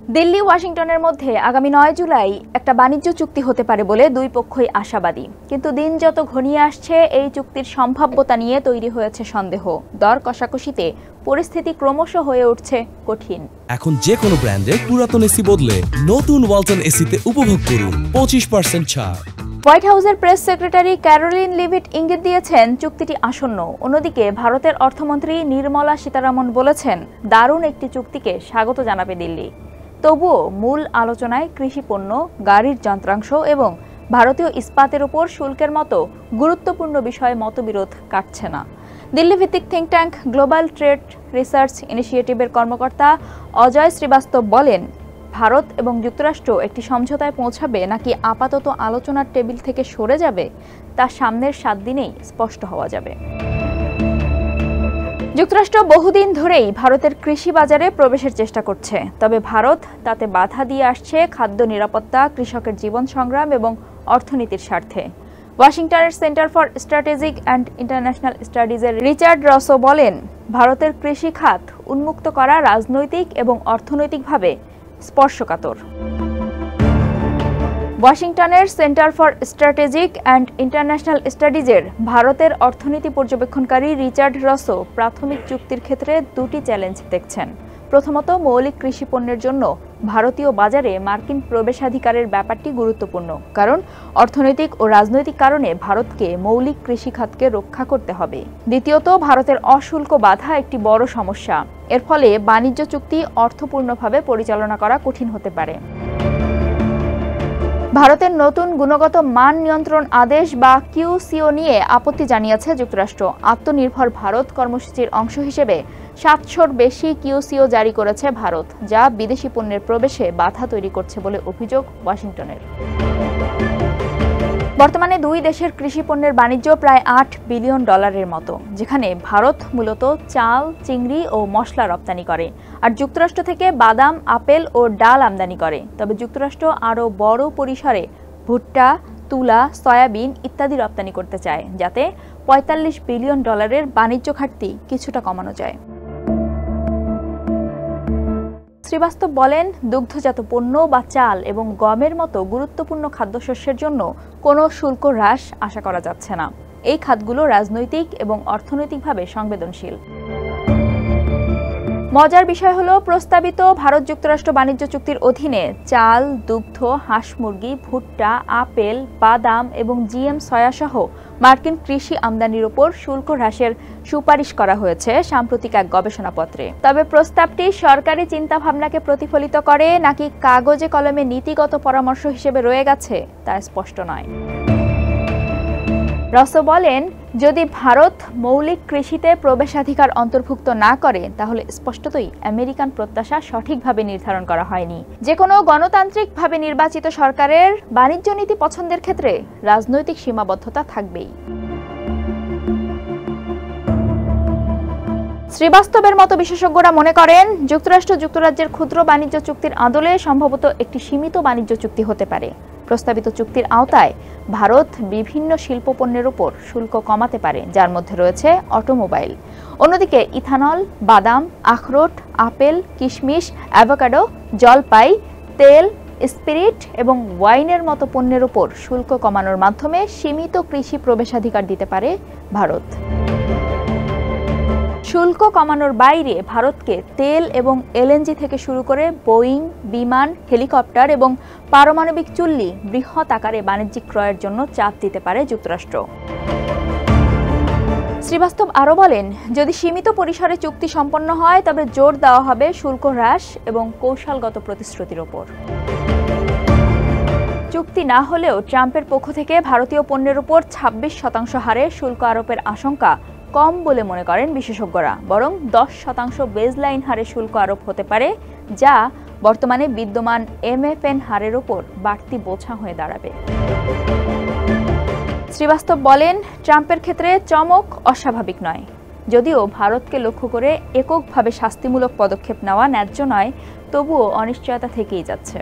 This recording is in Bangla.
দিল্লি ওয়াশিংটনের মধ্যে আগামী ৯ জুলাই একটা বাণিজ্য চুক্তি হতে পারে বলে দুই পক্ষই আশাবাদী। কিন্তু দিন যত ঘনিয়ে আসছে এই চুক্তির সম্ভাব্যতা নিয়ে তৈরি হয়েছে সন্দেহ। দর কষাকষিতে পরিস্থিতি ক্রমশ হয়ে উঠছে কঠিন। এখন যে কোনো ব্র্যান্ডের পুরাতন এসি বদলে নতুন ওয়ালটন এসিতে উপভোগ করুন 25% ছাড়। হোয়াইট হাউসের প্রেস সেক্রেটারি ক্যারোলিন লিভিট ইঙ্গিত দিয়েছেন চুক্তিটি আসন্ন। অন্যদিকে ভারতের অর্থমন্ত্রী নির্মলা সীতারামন বলেছেন দারুণ একটি চুক্তিকে স্বাগত জানাবে দিল্লি। তবুও মূল আলোচনায় কৃষিপণ্য, গাড়ির যন্ত্রাংশ এবং ভারতীয় ইস্পাতের উপর শুল্কের মতো গুরুত্বপূর্ণ বিষয়ে মতবিরোধ কাটছে না। দিল্লি ভিত্তিক think tank global trade research ইনিশিয়েটিভের কর্মকর্তা অজয় শ্রীবাস্তব বলেন, ভারত এবং যুক্তরাষ্ট্র একটি সমঝোতায় পৌঁছাবে নাকি আপাতত আলোচনার টেবিল থেকে সরে যাবে তা সামনের 7 দিনেই স্পষ্ট হওয়া যাবে। যুক্তরাষ্ট্র বহুদিন ধরেই ভারতের কৃষি বাজারে প্রবেশের চেষ্টা করছে, তবে ভারত তাতে বাধা দিয়ে আসছে খাদ্য নিরাপত্তা, কৃষকের জীবন সংগ্রাম এবং অর্থনীতির স্বার্থে। ওয়াশিংটনের centre for strategic and international স্টাডিজের রিচার্ড রসো বলেন, ভারতের কৃষি খাত উন্মুক্ত করা রাজনৈতিক এবং অর্থনৈতিকভাবে স্পর্শকাতর। ওয়াশিংটনের centre for strategic and international স্টাডিজের ভারতের অর্থনীতি পর্যবেক্ষণকারী রিচার্ড রসো প্রাথমিক চুক্তির ক্ষেত্রে দুটি চ্যালেঞ্জ দেখছেন। প্রথমত, মৌলিক কৃষি পণ্যের জন্য ভারতীয় বাজারে মার্কিন প্রবেশাধিকারের ব্যাপারটি গুরুত্বপূর্ণ, কারণ অর্থনৈতিক ও রাজনৈতিক কারণে ভারতকে মৌলিক কৃষি খাতকে রক্ষা করতে হবে। দ্বিতীয়ত, ভারতের অশুল্ক বাধা একটি বড় সমস্যা। এর ফলে বাণিজ্য চুক্তি অর্থপূর্ণভাবে পরিচালনা করা কঠিন হতে পারে। ভারতের নতুন গুণগত মান নিয়ন্ত্রণ আদেশ বা কিউসিও নিয়ে আপত্তি জানিয়েছে যুক্তরাষ্ট্র। আত্মনির্ভর ভারত কর্মসূচির অংশ হিসেবে 700-র বেশি কিউসিও জারি করেছে ভারত, যা বিদেশি পণ্যের প্রবেশে বাধা তৈরি করছে বলে অভিযোগ ওয়াশিংটনের। বর্তমানে দুই দেশের কৃষি পণ্যের বাণিজ্য প্রায় $8 বিলিয়ন মতো, যেখানে ভারত মূলত চাল, চিংড়ি ও মশলা রপ্তানি করে, আর যুক্তরাষ্ট্র থেকে বাদাম, আপেল ও ডাল আমদানি করে। তবে যুক্তরাষ্ট্র আরও বড় পরিসরে ভুট্টা, তুলা, সয়াবিন ইত্যাদি রপ্তানি করতে চায়, যাতে $45 বিলিয়ন বাণিজ্য ঘাটতি কিছুটা কমানো যায়। শ্রীবাস্তব বলেন, দুগ্ধজাত পণ্য বা চাল এবং গমের মতো গুরুত্বপূর্ণ খাদ্যশস্যের জন্য কোনো শুল্ক হ্রাস আশা করা যাচ্ছে না। এই খাতগুলো রাজনৈতিক এবং অর্থনৈতিকভাবে সংবেদনশীল। মজার বিষয় হলো, প্রস্তাবিত ভারত যুক্তরাষ্ট্র বাণিজ্য চুক্তির অধীনে চাল, দুগ্ধ, হাঁস মুরগি, ভুট্টা, আপেল, বাদাম এবং জিএম সয়া সহ মার্কিন কৃষি আমদানির উপর শুল্ক হ্রাসের সুপারিশ করা হয়েছে সাম্প্রতিক এক গবেষণাপত্রে। তবে প্রস্তাবটি সরকারি চিন্তাভাবনাকে প্রতিফলিত করে নাকি কাগজে কলমে নীতিগত পরামর্শ হিসেবে রয়ে গেছে তা স্পষ্ট নয়। রসো বলেন, যদি ভারত মৌলিক কৃষিতে প্রবেশাধিকার অন্তর্ভুক্ত না করে তাহলে স্পষ্টতই আমেরিকান প্রত্যাশা সঠিকভাবে নির্ধারণ করা হয়নি। যে কোনো গণতান্ত্রিকভাবে নির্বাচিত সরকারের বাণিজ্য নীতি পছন্দের ক্ষেত্রে রাজনৈতিক সীমাবদ্ধতা থাকবেই। শ্রীবাস্তবের মতো বিশেষজ্ঞরা মনে করেন, যুক্তরাষ্ট্র যুক্তরাজ্যের ক্ষুদ্র বাণিজ্য চুক্তির আদলে সম্ভবত একটি সীমিত বাণিজ্য চুক্তি হতে পারে। প্রস্তাবিত চুক্তির আওতায় ভারত বিভিন্ন শিল্পপণ্যের উপর শুল্ক কমাতে পারে, যার মধ্যে রয়েছে অটোমোবাইল। অন্যদিকে ইথানল, বাদাম, আখরোট, আপেল, কিশমিশ, অ্যাভোকাডো, জলপাই, তেল, স্পিরিট এবং ওয়াইনের মতো পণ্যের উপর শুল্ক কমানোর মাধ্যমে সীমিত কৃষি প্রবেশাধিকার দিতে পারে ভারত। শুল্ক কমানোর বাইরে ভারতকে তেল এবং এলএনজি থেকে শুরু করে বোয়িং, বিমান, হেলিকপ্টার এবং পারমাণবিক চুল্লি বৃহৎ আকারে বাণিজ্যিক ক্রয়ের জন্য চাপ দিতে পারে যুক্তরাষ্ট্র। শ্রীবাস্তব আরও বলেন, যদি সীমিত পরিসরে চুক্তি সম্পন্ন হয় তবে জোর দেওয়া হবে শুল্ক হ্রাস এবং কৌশলগত প্রতিশ্রুতির ওপর। চুক্তি না হলেও ট্রাম্পের পক্ষ থেকে ভারতীয় পণ্যের উপর 26% হারে শুল্ক আরোপের আশঙ্কা কম বলে মনে করেন বিশেষজ্ঞরা, বরং 10% বেজলাইন হারে শুল্ক আরোপ হতে পারে, যা বর্তমানে বিদ্যমান MFN হারের উপর বাড়তি বোঝা হয়ে দাঁড়াবে। শ্রীবাস্তব বলেন, ট্রাম্পের ক্ষেত্রে চমক অস্বাভাবিক নয়। যদিও ভারতকে লক্ষ্য করে এককভাবে শাস্তিমূলক পদক্ষেপ নেওয়া ন্যায্য নয়, তবুও অনিশ্চয়তা থেকেই যাচ্ছে।